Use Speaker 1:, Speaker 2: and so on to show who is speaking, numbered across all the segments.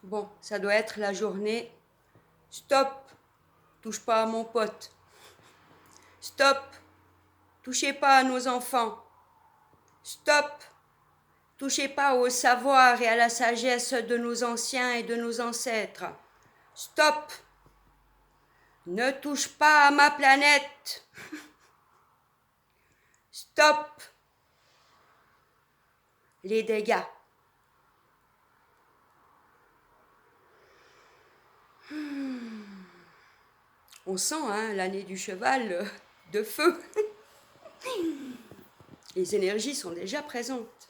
Speaker 1: Bon, ça doit être la journée. Stop, touche pas à mon pote. Stop, touchez pas à nos enfants. Stop, touchez pas au savoir et à la sagesse de nos anciens et de nos ancêtres. Stop, ne touche pas à ma planète. Stop, les dégâts. On sent l'année du cheval de feu. Les énergies sont déjà présentes.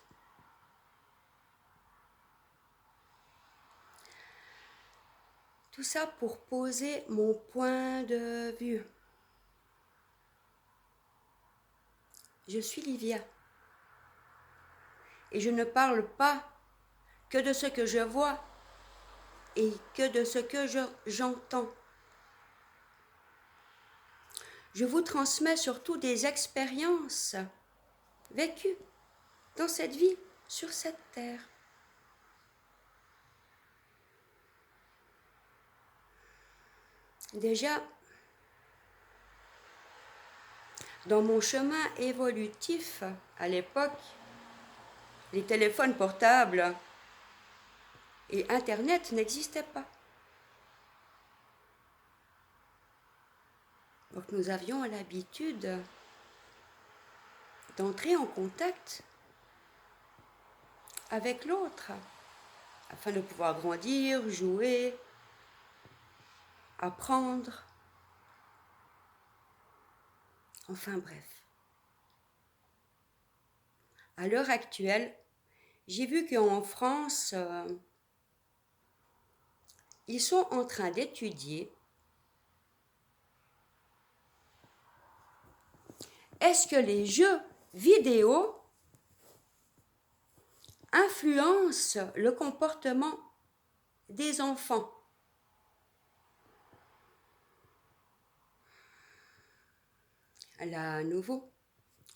Speaker 1: Tout ça pour poser mon point de vue. Je suis Livia. Et je ne parle pas que de ce que je vois et que de ce que j'entends. Je vous transmets surtout des expériences vécues dans cette vie, sur cette terre. Déjà, dans mon chemin évolutif, à l'époque, les téléphones portables et Internet n'existaient pas. Donc nous avions l'habitude d'entrer en contact avec l'autre afin de pouvoir grandir, jouer, apprendre. Enfin bref. À l'heure actuelle, j'ai vu qu'en France, ils sont en train d'étudier est-ce que les jeux vidéo influencent le comportement des enfants. Là, à nouveau,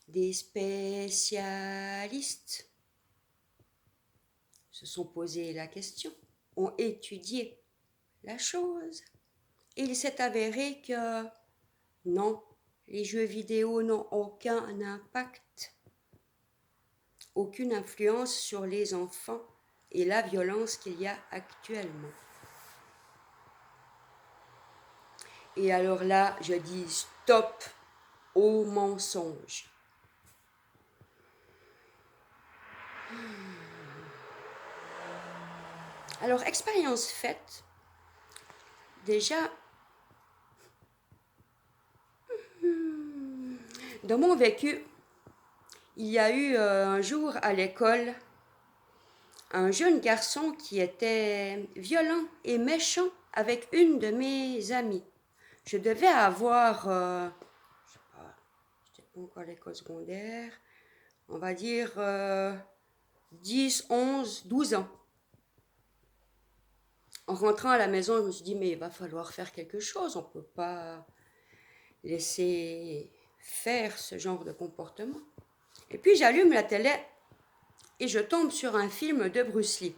Speaker 1: des spécialistes se sont posé la question, ont étudié la chose. Et il s'est avéré que non, les jeux vidéo n'ont aucun impact, aucune influence sur les enfants et la violence qu'il y a actuellement. Et alors là, je dis stop au mensonge. Alors, expérience faite, déjà, dans mon vécu, il y a eu un jour à l'école un jeune garçon qui était violent et méchant avec une de mes amies. Je devais avoir, je sais pas, j'étais pas encore à l'école secondaire, on va dire 10, 11, 12 ans. En rentrant à la maison, je me suis dit, mais il va falloir faire quelque chose, on ne peut pas laisser faire ce genre de comportement. Et puis j'allume la télé et je tombe sur un film de Bruce Lee.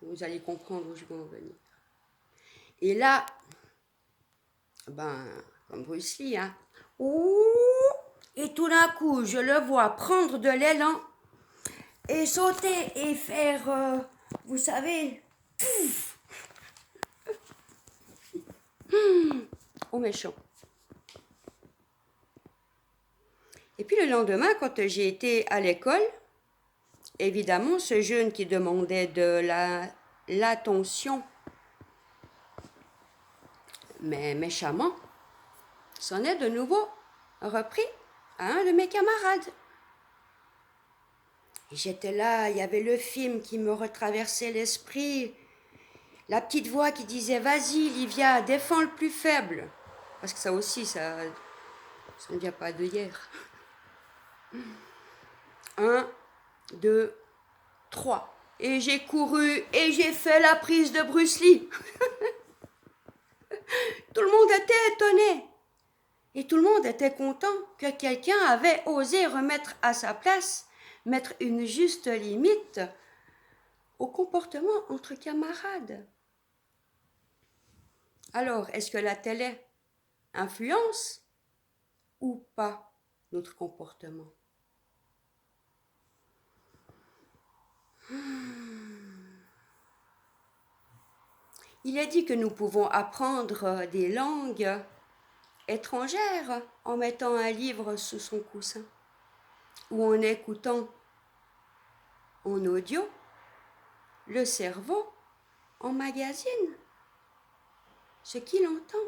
Speaker 1: Vous allez comprendre où je veux en venir. Et là, comme Bruce Lee, et tout d'un coup, je le vois prendre de l'élan et sauter et faire, vous savez, pouf, au méchant. Et puis le lendemain, quand j'ai été à l'école, évidemment, ce jeune qui demandait de l'attention, mais méchamment, s'en est de nouveau repris à un de mes camarades. Et j'étais là, il y avait le film qui me retraversait l'esprit, la petite voix qui disait « Vas-y, Livia, défends le plus faible ». Parce que ça aussi, ça ne vient pas de hier. 1, 2, 3. Et j'ai couru et j'ai fait la prise de Bruce Lee. Tout le monde était étonné. Et tout le monde était content que quelqu'un avait osé remettre à sa place, mettre une juste limite au comportement entre camarades. Alors, est-ce que la télé influence ou pas notre comportement? Il est dit que nous pouvons apprendre des langues étrangères en mettant un livre sous son coussin ou en écoutant en audio le cerveau emmagasine ce qu'il entend.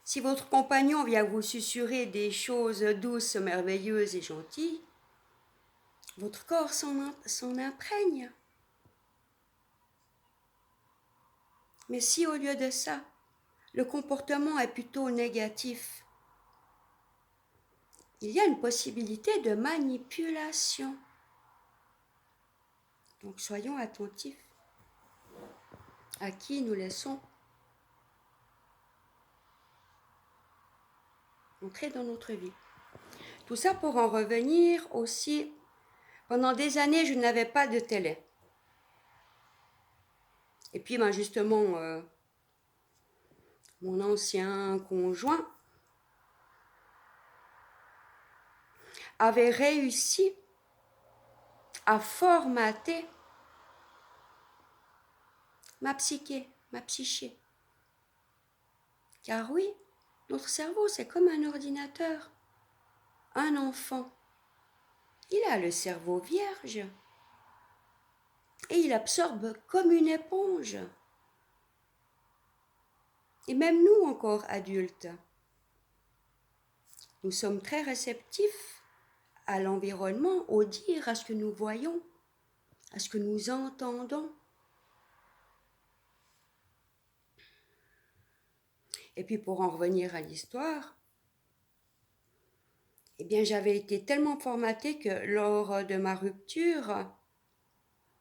Speaker 1: Si votre compagnon vient vous susurrer des choses douces, merveilleuses et gentilles, votre corps s'en imprègne. Mais si au lieu de ça, le comportement est plutôt négatif, il y a une possibilité de manipulation. Donc soyons attentifs à qui nous laissons entrer dans notre vie. Tout ça pour en revenir aussi, pendant des années, je n'avais pas de télé. Et puis, justement, mon ancien conjoint avait réussi à formater ma psyché. Car oui, notre cerveau, c'est comme un ordinateur. Un enfant, il a le cerveau vierge et il absorbe comme une éponge. Et même nous, encore adultes, nous sommes très réceptifs à l'environnement, au dire, à ce que nous voyons, à ce que nous entendons. Et puis pour en revenir à l'histoire, eh bien j'avais été tellement formatée que lors de ma rupture,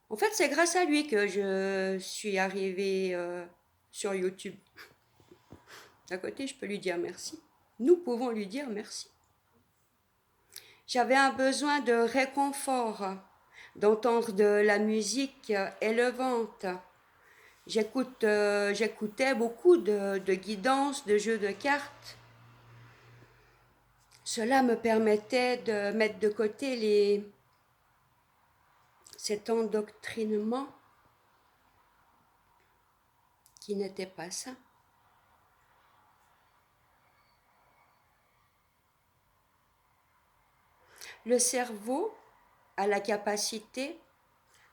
Speaker 1: en fait c'est grâce à lui que je suis arrivée sur YouTube. D'un côté, je peux lui dire merci. Nous pouvons lui dire merci. J'avais un besoin de réconfort, d'entendre de la musique élevante. J'écoutais beaucoup de guidance, de jeux de cartes. Cela me permettait de mettre de côté cet endoctrinement qui n'était pas ça. Le cerveau a la capacité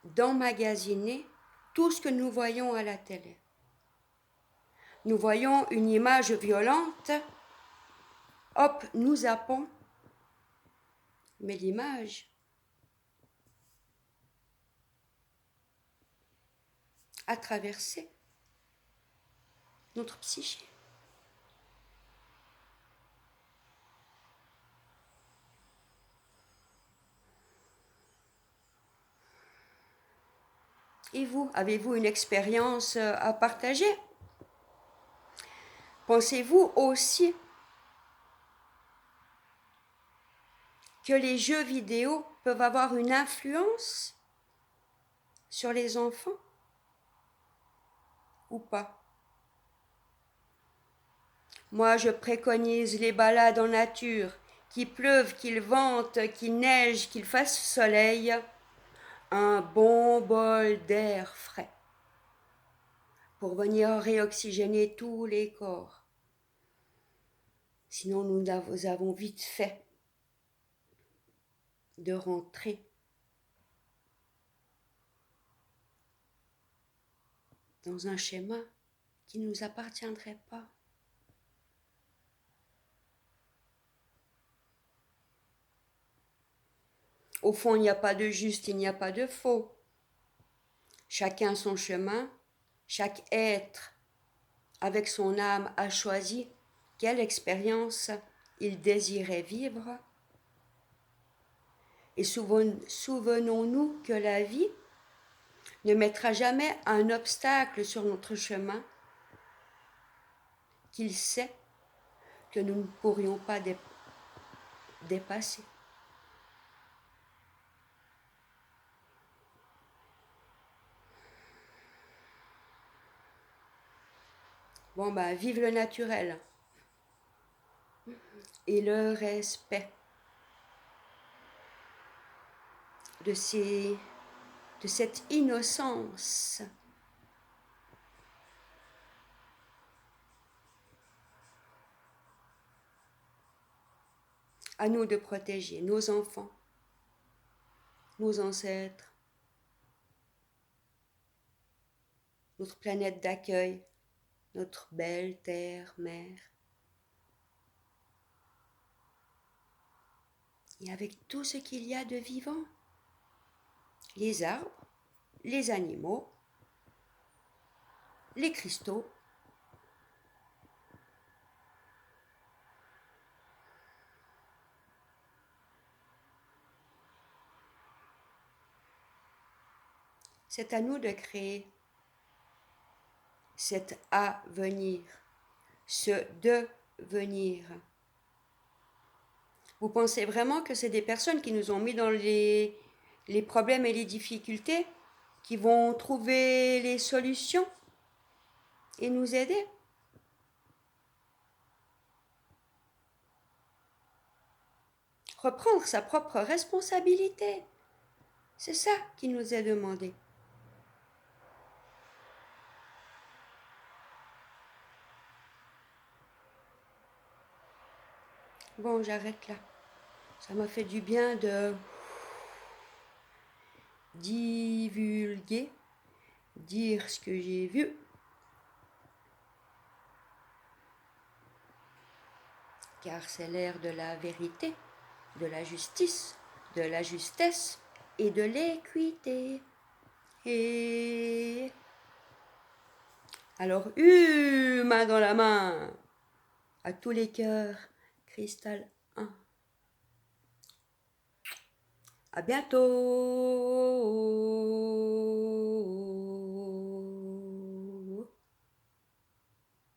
Speaker 1: d'emmagasiner tout ce que nous voyons à la télé. Nous voyons une image violente, hop, nous zappons. Mais l'image a traversé notre psyché. Et vous, avez-vous une expérience à partager? Pensez-vous aussi que les jeux vidéo peuvent avoir une influence sur les enfants ou pas? Moi, je préconise les balades en nature, qu'il pleuve, qu'il vente, qu'il neige, qu'il fasse soleil, un bon bol d'air frais pour venir réoxygéner tous les corps. Sinon, nous avons vite fait de rentrer dans un schéma qui ne nous appartiendrait pas. Au fond, il n'y a pas de juste, il n'y a pas de faux. Chacun son chemin, chaque être avec son âme a choisi quelle expérience il désirait vivre. Et souvenons-nous que la vie ne mettra jamais un obstacle sur notre chemin qu'il sait que nous ne pourrions pas dépasser. Bon, bah, vive le naturel et le respect de cette innocence. À nous de protéger nos enfants, nos ancêtres, notre planète d'accueil, notre belle terre-mère. Et avec tout ce qu'il y a de vivant, les arbres, les animaux, les cristaux, c'est à nous de créer cet avenir, ce devenir. Vous pensez vraiment que c'est des personnes qui nous ont mis dans les problèmes et les difficultés, qui vont trouver les solutions et nous aider? Reprendre sa propre responsabilité, c'est ça qui nous est demandé. Bon, j'arrête là. Ça m'a fait du bien de divulguer, dire ce que j'ai vu. Car c'est l'ère de la vérité, de la justice, de la justesse et de l'équité. Et alors, main dans la main, à tous les cœurs, cristal 1. À bientôt!